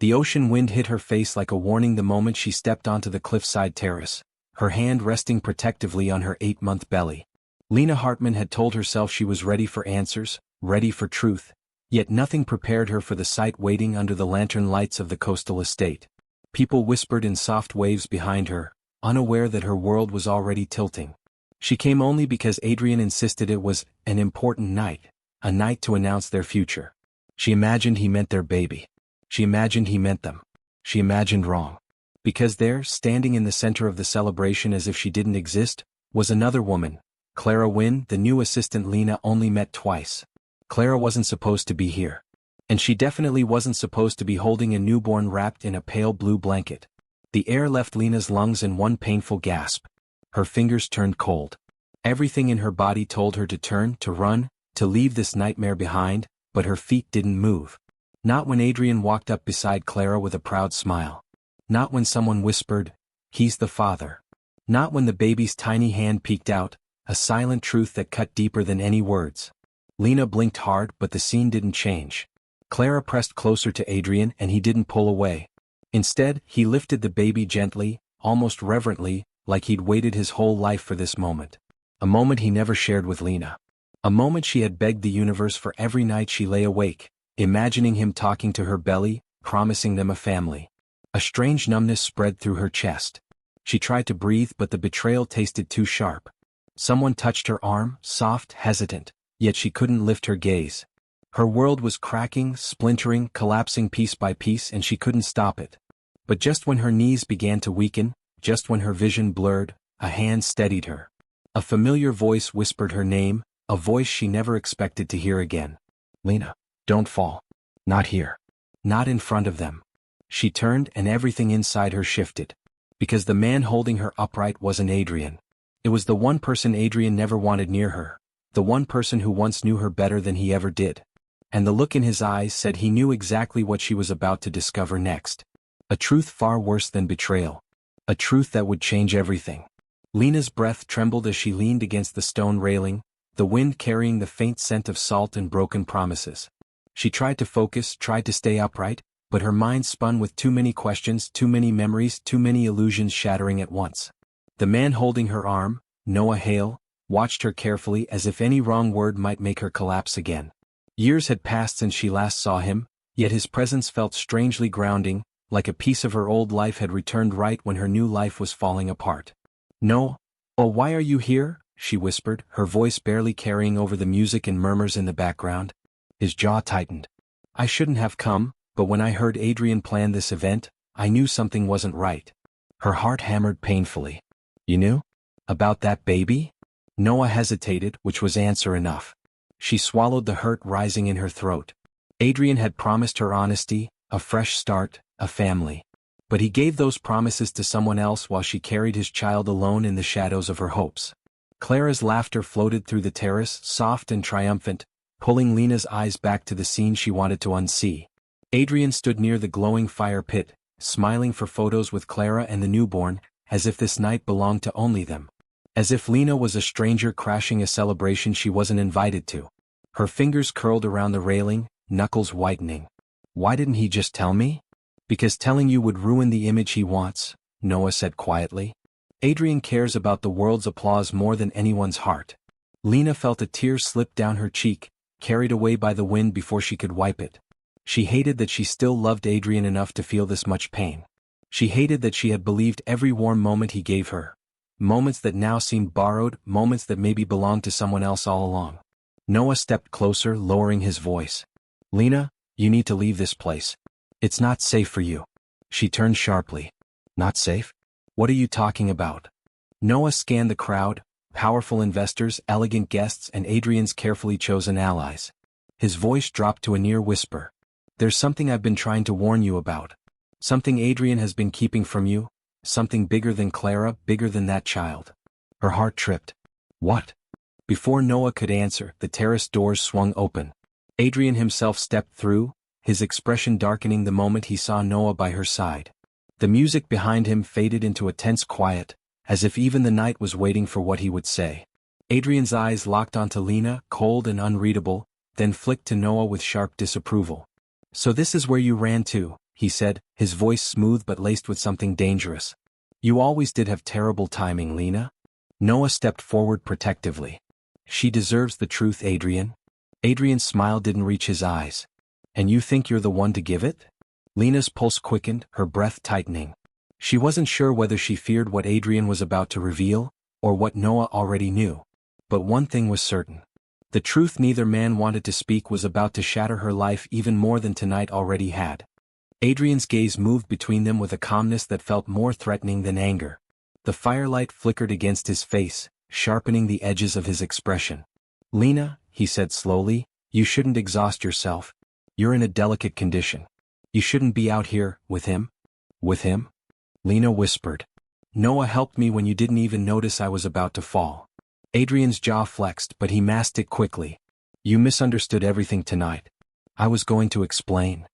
The ocean wind hit her face like a warning the moment she stepped onto the cliffside terrace, her hand resting protectively on her 8-month belly. Lena Hartman had told herself she was ready for answers, ready for truth, yet nothing prepared her for the sight waiting under the lantern lights of the coastal estate. People whispered in soft waves behind her, unaware that her world was already tilting. She came only because Adrian insisted it was an important night, a night to announce their future. She imagined he meant their baby. She imagined he meant them. She imagined wrong. Because there, standing in the center of the celebration as if she didn't exist, was another woman, Clara Wynne, the new assistant Lena only met twice. Clara wasn't supposed to be here. And she definitely wasn't supposed to be holding a newborn wrapped in a pale blue blanket. The air left Lena's lungs in one painful gasp. Her fingers turned cold. Everything in her body told her to turn, to run, to leave this nightmare behind, but her feet didn't move. Not when Adrian walked up beside Clara with a proud smile. Not when someone whispered, "He's the father." Not when the baby's tiny hand peeked out, a silent truth that cut deeper than any words. Lena blinked hard, but the scene didn't change. Clara pressed closer to Adrian and he didn't pull away. Instead, he lifted the baby gently, almost reverently, like he'd waited his whole life for this moment. A moment he never shared with Lena. A moment she had begged the universe for every night she lay awake, imagining him talking to her belly, promising them a family. A strange numbness spread through her chest. She tried to breathe but the betrayal tasted too sharp. Someone touched her arm, soft, hesitant, yet she couldn't lift her gaze. Her world was cracking, splintering, collapsing piece by piece and she couldn't stop it. But just when her knees began to weaken, just when her vision blurred, a hand steadied her. A familiar voice whispered her name, a voice she never expected to hear again. "Lena, don't fall. Not here. Not in front of them." She turned and everything inside her shifted. Because the man holding her upright wasn't Adrian. It was the one person Adrian never wanted near her, the one person who once knew her better than he ever did. And the look in his eyes said he knew exactly what she was about to discover next. A truth far worse than betrayal. A truth that would change everything. Lena's breath trembled as she leaned against the stone railing, the wind carrying the faint scent of salt and broken promises. She tried to focus, tried to stay upright, but her mind spun with too many questions, too many memories, too many illusions shattering at once. The man holding her arm, Noah Hale, watched her carefully as if any wrong word might make her collapse again. Years had passed since she last saw him, yet his presence felt strangely grounding, like a piece of her old life had returned right when her new life was falling apart. "No. Oh, why are you here?" she whispered, her voice barely carrying over the music and murmurs in the background. His jaw tightened. "I shouldn't have come, but when I heard Adrian plan this event, I knew something wasn't right." Her heart hammered painfully. "You knew? About that baby?" Noah hesitated, which was answer enough. She swallowed the hurt rising in her throat. Adrian had promised her honesty, a fresh start, a family. But he gave those promises to someone else while she carried his child alone in the shadows of her hopes. Clara's laughter floated through the terrace, soft and triumphant, pulling Lena's eyes back to the scene she wanted to unsee. Adrian stood near the glowing fire pit, smiling for photos with Clara and the newborn, as if this night belonged to only them. As if Lena was a stranger crashing a celebration she wasn't invited to. Her fingers curled around the railing, knuckles whitening. "Why didn't he just tell me?" "Because telling you would ruin the image he wants," Noah said quietly. "Adrian cares about the world's applause more than anyone's heart." Lena felt a tear slip down her cheek, carried away by the wind before she could wipe it. She hated that she still loved Adrian enough to feel this much pain. She hated that she had believed every warm moment he gave her. Moments that now seemed borrowed, moments that maybe belonged to someone else all along. Noah stepped closer, lowering his voice. "Lena, you need to leave this place. It's not safe for you." She turned sharply. "Not safe? What are you talking about?" Noah scanned the crowd, powerful investors, elegant guests, and Adrian's carefully chosen allies. His voice dropped to a near whisper. "There's something I've been trying to warn you about. Something Adrian has been keeping from you. Something bigger than Clara, bigger than that child." Her heart tripped. "What?" Before Noah could answer, the terrace doors swung open. Adrian himself stepped through, his expression darkening the moment he saw Noah by her side. The music behind him faded into a tense quiet, as if even the night was waiting for what he would say. Adrian's eyes locked onto Lena, cold and unreadable, then flicked to Noah with sharp disapproval. "So this is where you ran to, he said, his voice smooth but laced with something dangerous. You always did have terrible timing, Lena. Noah stepped forward protectively. She deserves the truth, Adrian. Adrian's smile didn't reach his eyes. And you think you're the one to give it? Lena's pulse quickened, her breath tightening. She wasn't sure whether she feared what Adrian was about to reveal, or what Noah already knew. But one thing was certain. The truth neither man wanted to speak was about to shatter her life even more than tonight already had. Adrian's gaze moved between them with a calmness that felt more threatening than anger. The firelight flickered against his face, sharpening the edges of his expression. Lena, he said slowly, you shouldn't exhaust yourself. You're in a delicate condition. You shouldn't be out here, with him. With him? Lena whispered. Noah helped me when you didn't even notice I was about to fall. Adrian's jaw flexed, but he masked it quickly. You misunderstood everything tonight. I was going to explain.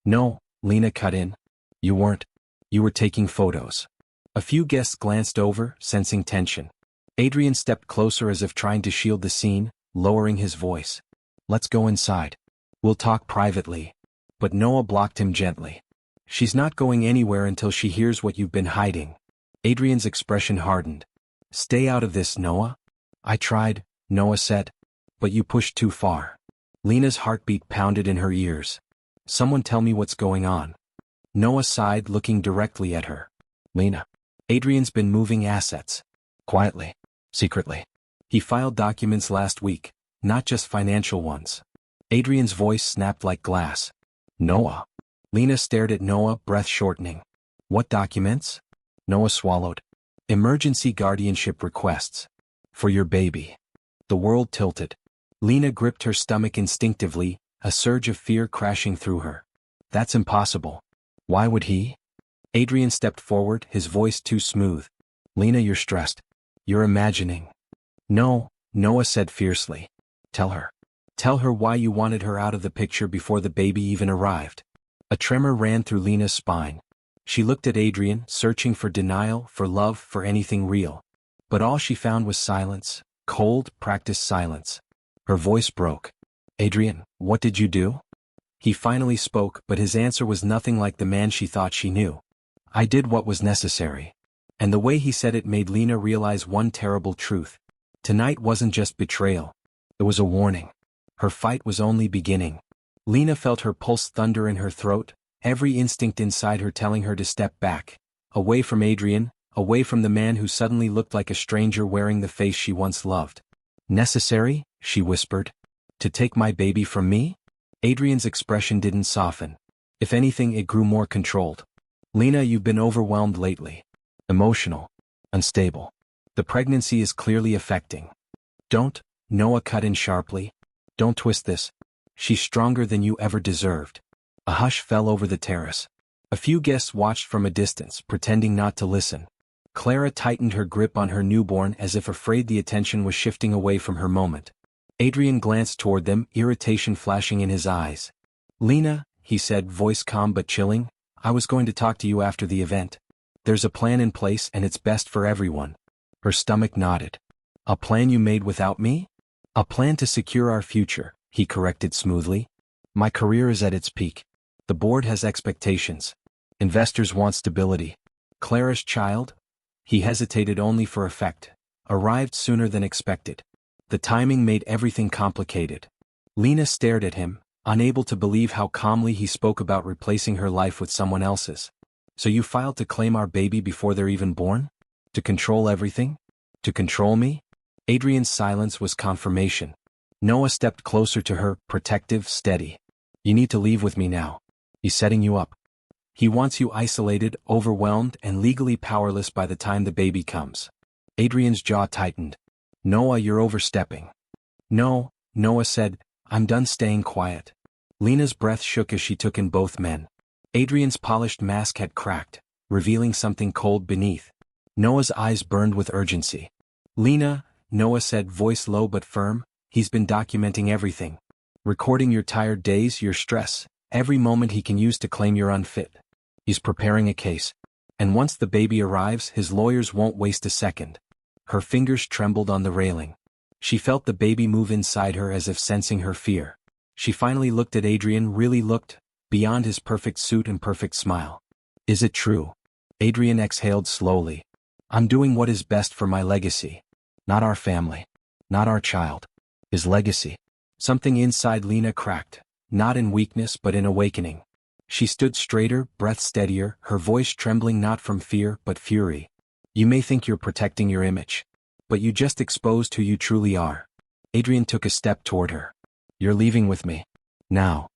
No, Lena cut in. You weren't. You were taking photos. A few guests glanced over, sensing tension. Adrian stepped closer as if trying to shield the scene, lowering his voice. Let's go inside. We'll talk privately. But Noah blocked him gently. She's not going anywhere until she hears what you've been hiding. Adrian's expression hardened. Stay out of this, Noah. I tried, Noah said. But you pushed too far. Lena's heartbeat pounded in her ears. Someone tell me what's going on. Noah sighed, looking directly at her. Lena. Adrian's been moving assets. Quietly. Secretly. He filed documents last week, not just financial ones. Adrian's voice snapped like glass. Noah. Lena stared at Noah, breath shortening. What documents? Noah swallowed. Emergency guardianship requests. For your baby. The world tilted. Lena gripped her stomach instinctively, a surge of fear crashing through her. That's impossible. Why would he? Adrian stepped forward, his voice too smooth. Lena, you're stressed. You're imagining. No, Noah said fiercely. Tell her. Tell her why you wanted her out of the picture before the baby even arrived. A tremor ran through Lena's spine. She looked at Adrian, searching for denial, for love, for anything real. But all she found was silence, cold, practiced silence. Her voice broke. Adrian, what did you do? He finally spoke, but his answer was nothing like the man she thought she knew. I did what was necessary. And the way he said it made Lena realize one terrible truth. Tonight wasn't just betrayal. It was a warning. Her fight was only beginning. Lena felt her pulse thunder in her throat, every instinct inside her telling her to step back, away from Adrian, away from the man who suddenly looked like a stranger wearing the face she once loved. Necessary? She whispered. To take my baby from me? Adrian's expression didn't soften. If anything, it grew more controlled. Lena, you've been overwhelmed lately. Emotional. Unstable. The pregnancy is clearly affecting. Don't, Noah cut in sharply. Don't twist this. She's stronger than you ever deserved. A hush fell over the terrace. A few guests watched from a distance, pretending not to listen. Clara tightened her grip on her newborn as if afraid the attention was shifting away from her moment. Adrian glanced toward them, irritation flashing in his eyes. Lena, he said, voice calm but chilling, I was going to talk to you after the event. There's a plan in place and it's best for everyone. Her stomach nodded. A plan you made without me? A plan to secure our future, he corrected smoothly. My career is at its peak. The board has expectations. Investors want stability. Clara's child? He hesitated only for effect. Arrived sooner than expected. The timing made everything complicated. Lena stared at him, unable to believe how calmly he spoke about replacing her life with someone else's. So you filed to claim our baby before they're even born? To control everything? To control me? Adrian's silence was confirmation. Noah stepped closer to her, protective, steady. You need to leave with me now. He's setting you up. He wants you isolated, overwhelmed, and legally powerless by the time the baby comes. Adrian's jaw tightened. Noah, you're overstepping. No, Noah said, I'm done staying quiet. Lena's breath shook as she took in both men. Adrian's polished mask had cracked, revealing something cold beneath. Noah's eyes burned with urgency. Lena, Noah said, voice low but firm, he's been documenting everything. Recording your tired days, your stress, every moment he can use to claim you're unfit. He's preparing a case. And once the baby arrives, his lawyers won't waste a second. Her fingers trembled on the railing. She felt the baby move inside her as if sensing her fear. She finally looked at Adrian, really looked, beyond his perfect suit and perfect smile. Is it true? Adrian exhaled slowly. I'm doing what is best for my legacy. Not our family. Not our child. His legacy. Something inside Lena cracked, not in weakness but in awakening. She stood straighter, breath steadier, her voice trembling not from fear but fury. You may think you're protecting your image, but you just exposed who you truly are. Adrian took a step toward her. You're leaving with me. Now.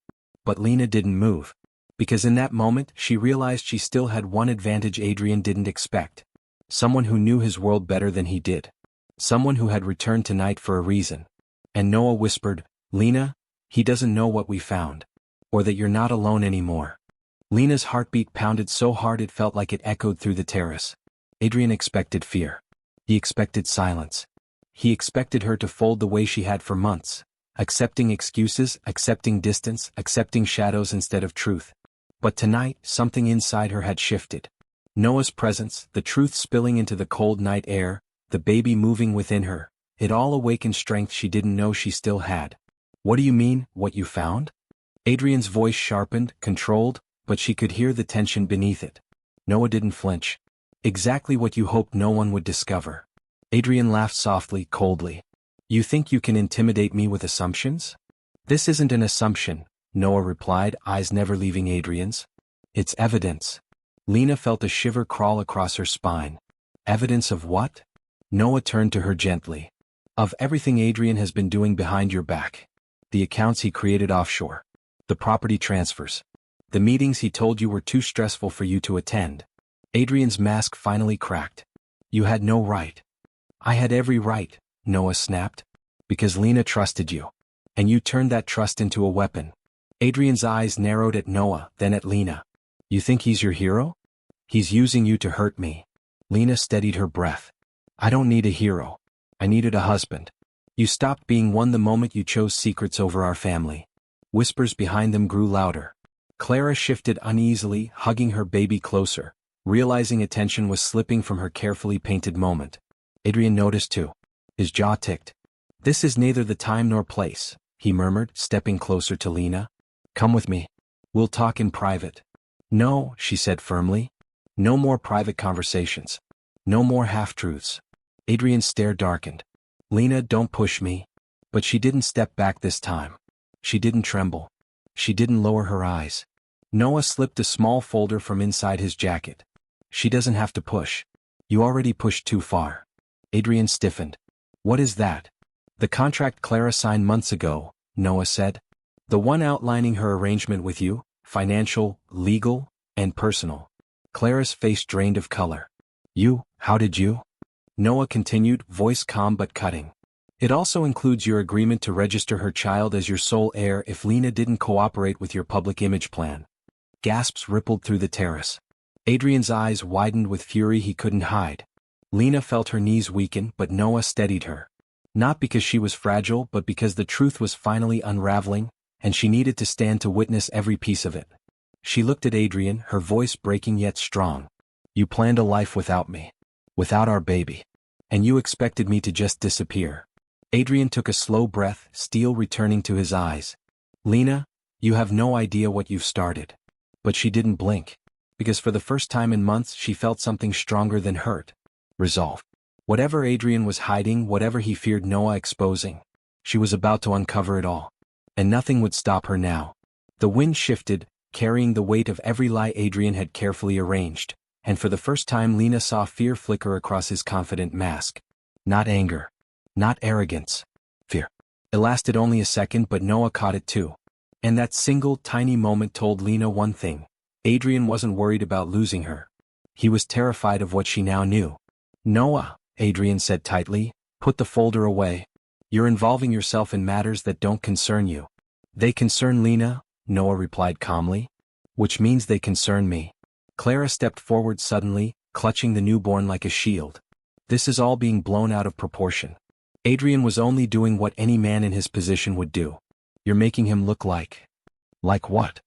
But Lena didn't move. Because in that moment she realized she still had one advantage Adrian didn't expect. Someone who knew his world better than he did. Someone who had returned tonight for a reason. And Noah whispered, Lena, he doesn't know what we found. Or that you're not alone anymore. Lena's heartbeat pounded so hard it felt like it echoed through the terrace. Adrian expected fear. He expected silence. He expected her to fold the way she had for months, accepting excuses, accepting distance, accepting shadows instead of truth. But tonight, something inside her had shifted. Noah's presence, the truth spilling into the cold night air, the baby moving within her, it all awakened strength she didn't know she still had. What do you mean, what you found? Adrian's voice sharpened, controlled, but she could hear the tension beneath it. Noah didn't flinch. Exactly what you hoped no one would discover. Adrian laughed softly, coldly. You think you can intimidate me with assumptions? This isn't an assumption, Noah replied, eyes never leaving Adrian's. It's evidence. Lena felt a shiver crawl across her spine. Evidence of what? Noah turned to her gently. Of everything Adrian has been doing behind your back. The accounts he created offshore. The property transfers. The meetings he told you were too stressful for you to attend. Adrian's mask finally cracked. You had no right. I had every right, Noah snapped. Because Lena trusted you. And you turned that trust into a weapon. Adrian's eyes narrowed at Noah, then at Lena. You think he's your hero? He's using you to hurt me. Lena steadied her breath. I don't need a hero. I needed a husband. You stopped being one the moment you chose secrets over our family. Whispers behind them grew louder. Clara shifted uneasily, hugging her baby closer, realizing attention was slipping from her carefully painted moment. Adrian noticed too. His jaw ticked. This is neither the time nor place, he murmured, stepping closer to Lena. Come with me. We'll talk in private. No, she said firmly. No more private conversations. No more half-truths. Adrian's stare darkened. Lena, don't push me. But she didn't step back this time. She didn't tremble. She didn't lower her eyes. Noah slipped a small folder from inside his jacket. She doesn't have to push. You already pushed too far. Adrian stiffened. What is that? The contract Clara signed months ago, Noah said. The one outlining her arrangement with you, financial, legal, and personal. Clara's face drained of color. How did you? Noah continued, voice calm but cutting. It also includes your agreement to register her child as your sole heir if Lena didn't cooperate with your public image plan. Gasps rippled through the terrace. Adrian's eyes widened with fury he couldn't hide. Lena felt her knees weaken, but Noah steadied her. Not because she was fragile, but because the truth was finally unraveling, and she needed to stand to witness every piece of it. She looked at Adrian, her voice breaking yet strong. You planned a life without me. Without our baby. And you expected me to just disappear. Adrian took a slow breath, steel returning to his eyes. Lena, you have no idea what you've started. But she didn't blink. Because for the first time in months she felt something stronger than hurt. Resolve. Whatever Adrian was hiding, whatever he feared Noah exposing, she was about to uncover it all. And nothing would stop her now. The wind shifted, carrying the weight of every lie Adrian had carefully arranged, and for the first time Lena saw fear flicker across his confident mask. Not anger. Not arrogance. Fear. It lasted only a second, but Noah caught it too. And that single, tiny moment told Lena one thing. Adrian wasn't worried about losing her. He was terrified of what she now knew. Noah, Adrian said tightly, put the folder away. You're involving yourself in matters that don't concern you. They concern Lena, Noah replied calmly. Which means they concern me. Clara stepped forward suddenly, clutching the newborn like a shield. This is all being blown out of proportion. Adrian was only doing what any man in his position would do. You're making him look like... Like what?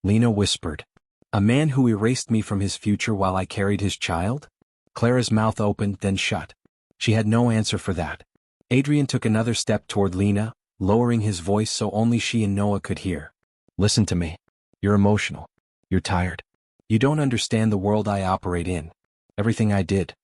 Lena whispered. A man who erased me from his future while I carried his child? Clara's mouth opened, then shut. She had no answer for that. Adrian took another step toward Lena, lowering his voice so only she and Noah could hear. Listen to me. You're emotional. You're tired. You don't understand the world I operate in. Everything I did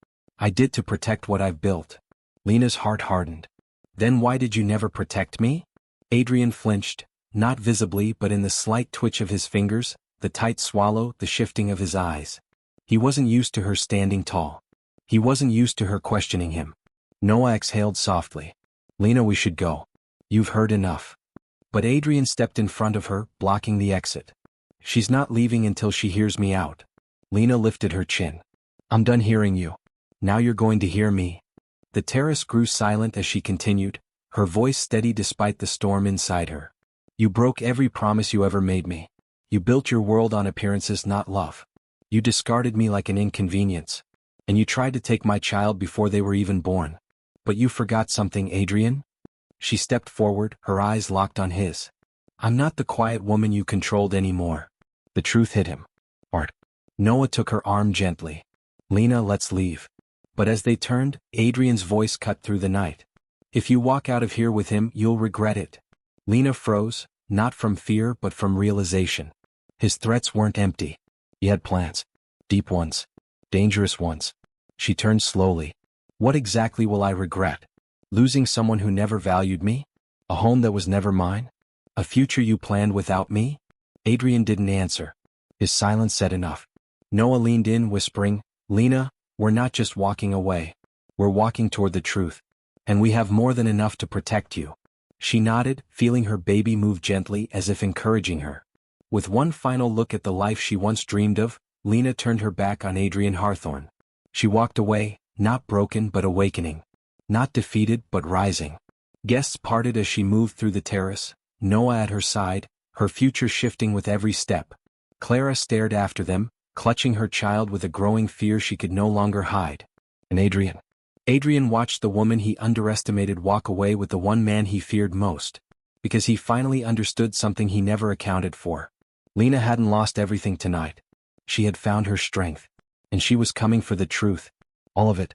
to protect what I've built. Lena's heart hardened. Then why did you never protect me? Adrian flinched, not visibly but in the slight twitch of his fingers, the tight swallow, the shifting of his eyes. He wasn't used to her standing tall. He wasn't used to her questioning him. Noah exhaled softly. Lena, we should go. You've heard enough. But Adrian stepped in front of her, blocking the exit. She's not leaving until she hears me out. Lena lifted her chin. I'm done hearing you. Now you're going to hear me. The terrace grew silent as she continued, her voice steady despite the storm inside her. You broke every promise you ever made me. You built your world on appearances, not love. You discarded me like an inconvenience. And you tried to take my child before they were even born. But you forgot something, Adrian? She stepped forward, her eyes locked on his. I'm not the quiet woman you controlled anymore. The truth hit him. Art. Noah took her arm gently. Lena, let's leave. But as they turned, Adrian's voice cut through the night. If you walk out of here with him, you'll regret it. Lena froze, not from fear but from realization. His threats weren't empty. He had plans. Deep ones. Dangerous ones. She turned slowly. What exactly will I regret? Losing someone who never valued me? A home that was never mine? A future you planned without me? Adrian didn't answer. His silence said enough. Noah leaned in, whispering, Lena, we're not just walking away. We're walking toward the truth. And we have more than enough to protect you. She nodded, feeling her baby move gently as if encouraging her. With one final look at the life she once dreamed of, Lena turned her back on Adrian Hawthorne. She walked away, not broken but awakening. Not defeated but rising. Guests parted as she moved through the terrace, Noah at her side, her future shifting with every step. Clara stared after them, clutching her child with a growing fear she could no longer hide. And Adrian watched the woman he underestimated walk away with the one man he feared most. Because he finally understood something he never accounted for. Lena hadn't lost everything tonight. She had found her strength. And she was coming for the truth. All of it.